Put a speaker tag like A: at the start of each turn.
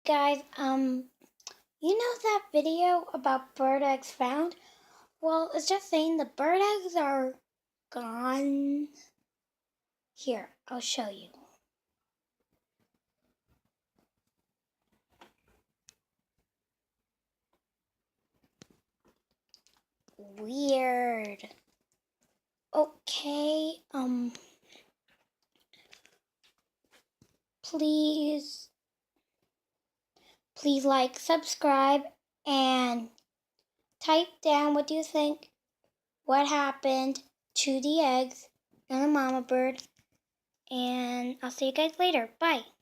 A: Guys, you know that video about bird eggs found? Well, it's just saying the bird eggs are gone. Here, I'll show you. Weird. Okay, please like, subscribe, and type down what you think, what happened to the eggs and the mama bird, and I'll see you guys later. Bye.